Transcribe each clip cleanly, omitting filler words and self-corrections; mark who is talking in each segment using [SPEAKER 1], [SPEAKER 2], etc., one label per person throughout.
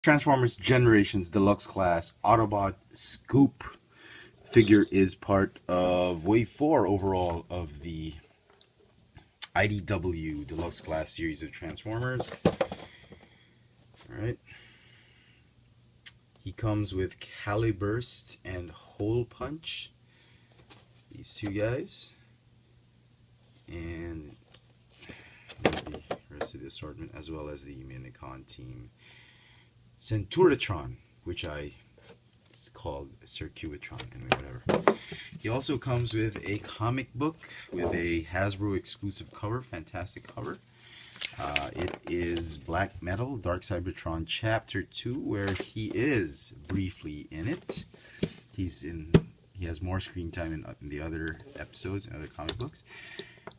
[SPEAKER 1] Transformers Generations Deluxe Class Autobot Scoop figure is part of Wave 4 overall of the IDW Deluxe Class series of Transformers. Alright. He comes with Caliburst and Hole Punch. These two guys. And the rest of the assortment, as well as the Minicon team. Centuratron, which it's called Circuitron, and whatever. He also comes with a comic book with a Hasbro exclusive cover, fantastic cover. It is Black Metal, Dark Cybertron Chapter 2, where he is briefly in it. He has more screen time in the other episodes and other comic books.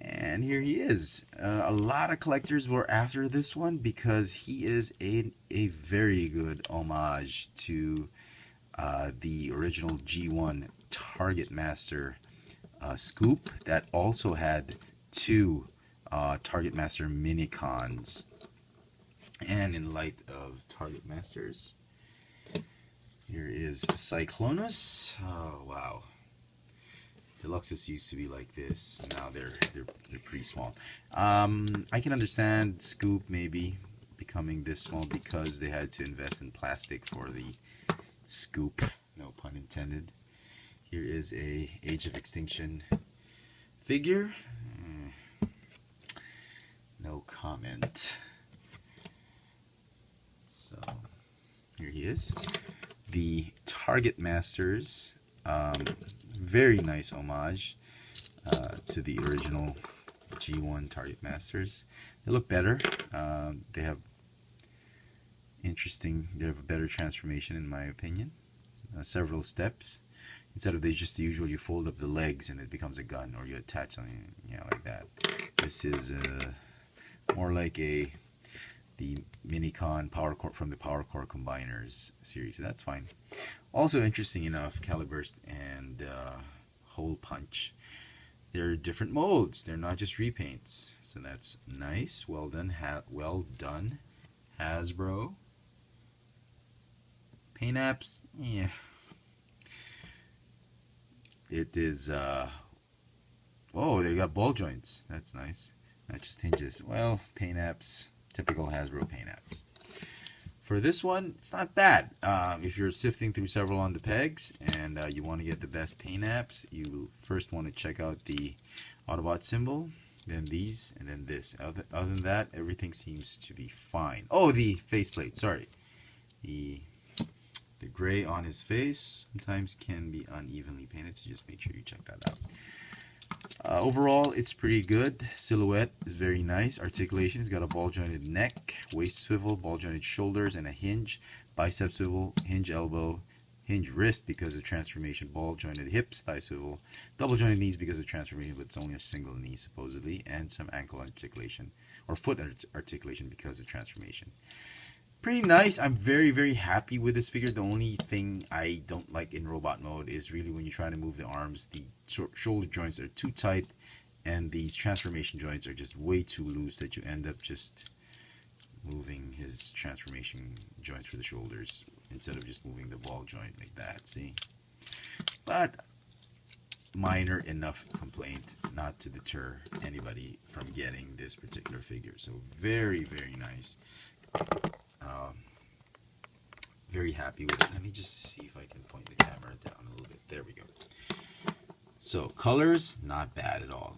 [SPEAKER 1] And here he is. A lot of collectors were after this one because he is a very good homage to the original G1 targetmaster scoop that also had two targetmaster minicons. And in light of targetmasters, here is Cyclonus. Oh wow. Deluxes used to be like this. Now they're pretty small. I can understand Scoop maybe becoming this small because they had to invest in plastic for the scoop. No pun intended. Here is a Age of Extinction figure. No comment. So here he is. The Target Masters. Very nice homage to the original G1 Target Masters. They look better. They have a better transformation in my opinion. Several steps. Instead of just the usual, you fold up the legs and it becomes a gun, or you attach something, like that. This is more like the Minicon Power Core from the Power Core Combiners series. So that's fine. Also interesting enough, Caliburst and Hole Punch. They're different molds. They're not just repaints. So that's nice. Well done. Well done, Hasbro. Paint apps. Yeah. It is. Oh, they got ball joints. That's nice. Not just hinges. Well, paint apps. Typical Hasbro paint apps. For this one, it's not bad. If you're sifting through several on the pegs and you want to get the best paint apps, you first want to check out the Autobot symbol, then these, and then this. Other than that, everything seems to be fine. Oh, the faceplate. Sorry, the gray on his face sometimes can be unevenly painted, so just make sure you check that out. Overall, it's pretty good. Silhouette is very nice. Articulation has got a ball jointed neck, waist swivel, ball jointed shoulders, and a hinge. Bicep swivel, hinge elbow, hinge wrist because of transformation, ball jointed hips, thigh swivel, double jointed knees because of transformation, but it's only a single knee supposedly, and some ankle articulation or foot articulation because of transformation. Pretty nice. I'm very, very happy with this figure. The only thing I don't like in robot mode is really when you try to move the arms, the shoulder joints are too tight and these transformation joints are just way too loose that you end up just moving his transformation joints for the shoulders instead of just moving the ball joint like that. See? But minor enough complaint not to deter anybody from getting this particular figure. So very, very nice. Very happy with it. Let me just see if I can point the camera down a little bit. There we go. So colors, not bad at all.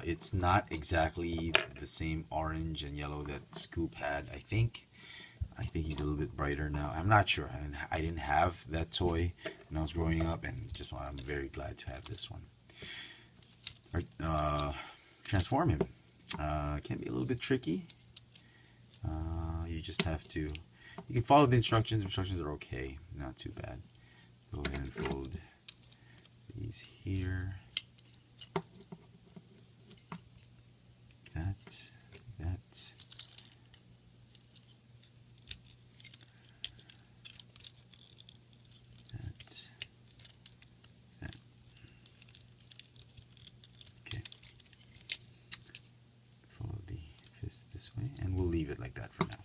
[SPEAKER 1] It's not exactly the same orange and yellow that Scoop had. I think he's a little bit brighter now. I'm not sure. I didn't have that toy when I was growing up, and I'm very glad to have this one. Transform him can be a little bit tricky. You just have to. You can follow the instructions. The instructions are okay, not too bad. Go ahead and fold these here. That. That. Okay. Follow the fist this way, and we'll leave it like that for now.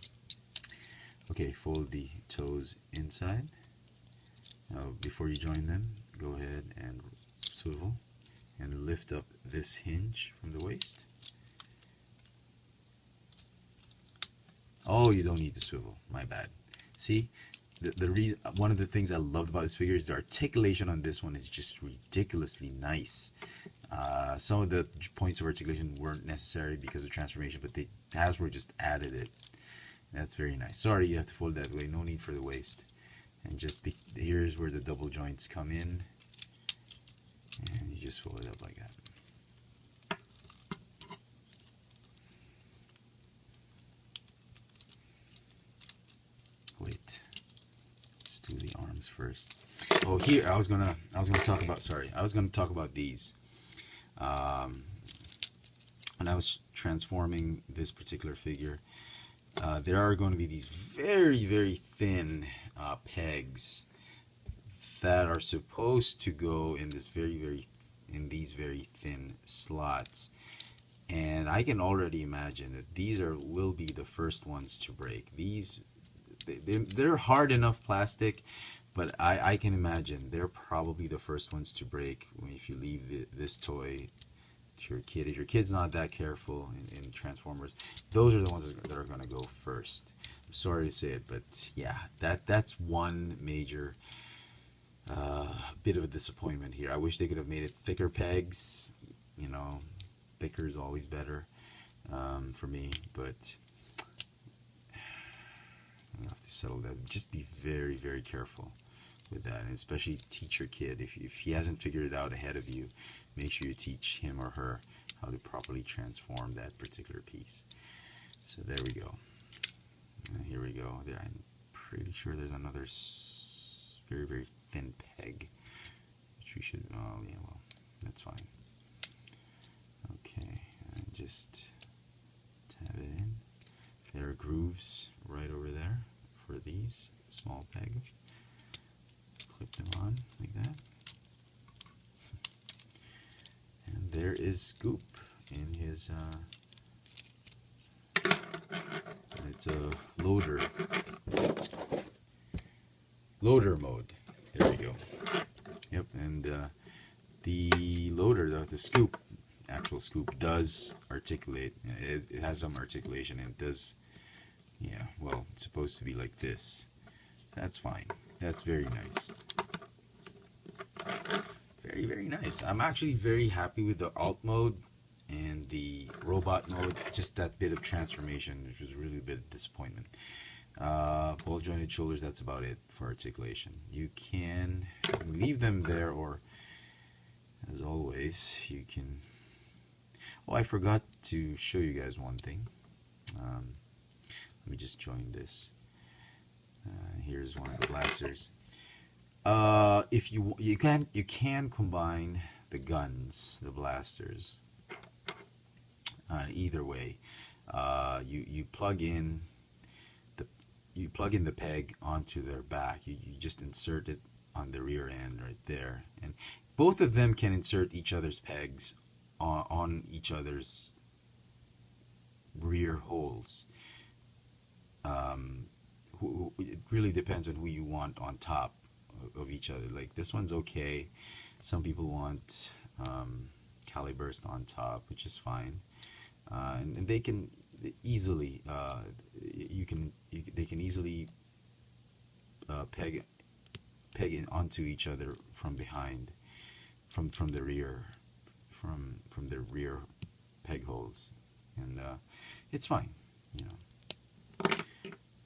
[SPEAKER 1] Okay, fold the toes inside. Now, before you join them, go ahead and swivel and lift up this hinge from the waist. Oh, you don't need to swivel. My bad. See, the reason, one of the things I loved about this figure is the articulation on this one is just ridiculously nice. Some of the points of articulation weren't necessary because of transformation, but Hasbro just added it. That's very nice. Sorry, you have to fold that way. No need for the waist. And just here's where the double joints come in, and you just fold it up like that. Wait, let's do the arms first. Oh, here I was gonna talk about. Sorry, I was gonna talk about these. When I was transforming this particular figure, there are going to be these very thin pegs that are supposed to go in this these very thin slots, and I can already imagine that these will be the first ones to break. They're hard enough plastic, but I can imagine they're probably the first ones to break if you leave this toy to your kid. If your kid's not that careful in Transformers, those are the ones that are going to go first. I'm sorry to say it, but yeah, that's one major bit of a disappointment here. I wish they could have made it thicker pegs. You know, thicker is always better for me, but you have to settle that. Just be very careful with that, and especially teach your kid. If he hasn't figured it out ahead of you, make sure you teach him or her how to properly transform that particular piece. So there we go. And here we go. There, I'm pretty sure there's another very thin peg, which we should. Oh yeah, well, that's fine. Okay, and just tab it in. There are grooves right over there for these small pegs. Clip them on like that. And there is Scoop in his it's a loader mode. There we go. Yep, and the loader, the Scoop, actual Scoop, does articulate. It has some articulation, and it does, yeah, well, it's supposed to be like this. That's fine. That's very nice. Very nice. I'm actually very happy with the alt mode and the robot mode. Just that bit of transformation, which was really a bit of disappointment. Ball jointed shoulders, that's about it for articulation. You can leave them there, or as always, you can. Oh, I forgot to show you guys one thing. Let me just join this. Here's one of the blasters. If you can combine the guns, the blasters, either way. You plug in the peg onto their back. You just insert it on the rear end right there, and both of them can insert each other's pegs on each other's rear holes. It really depends on who you want on top of each other. Like this one's okay. Some people want Caliburst on top, which is fine, and they can easily they can easily peg it onto each other from behind, from the rear, from the rear peg holes, and it's fine, you know.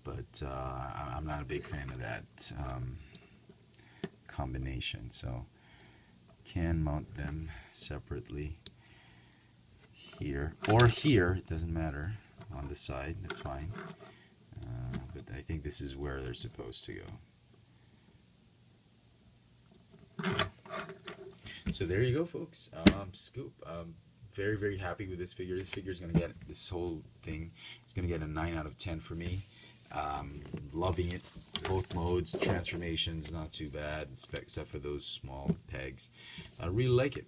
[SPEAKER 1] But I'm not a big fan of that combination, so can mount them separately here or here, it doesn't matter, on the side, that's fine, but I think this is where they're supposed to go. So there you go, folks. Scoop. Very happy with this figure. This figure is going to get, this whole thing is going to get a 9 out of 10 for me. Loving it. Both modes, transformations, not too bad, except for those small pegs. I really like it.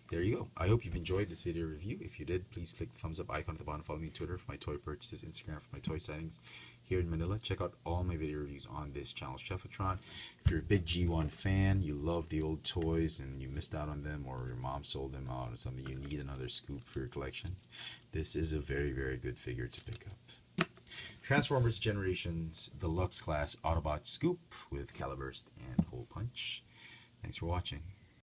[SPEAKER 1] There you go. I hope you've enjoyed this video review. If you did, please click the thumbs up icon at the bottom. Follow me on Twitter for my toy purchases, Instagram for my toy signings, here in Manila. Check out all my video reviews on this channel, Chefatron. If you're a big G1 fan, you love the old toys and you missed out on them, or your mom sold them out or something, you need another scoop for your collection, this is a very, very good figure to pick up. Transformers Generations Deluxe Class Autobot Scoop with Caliburst and Hole Punch. Thanks for watching.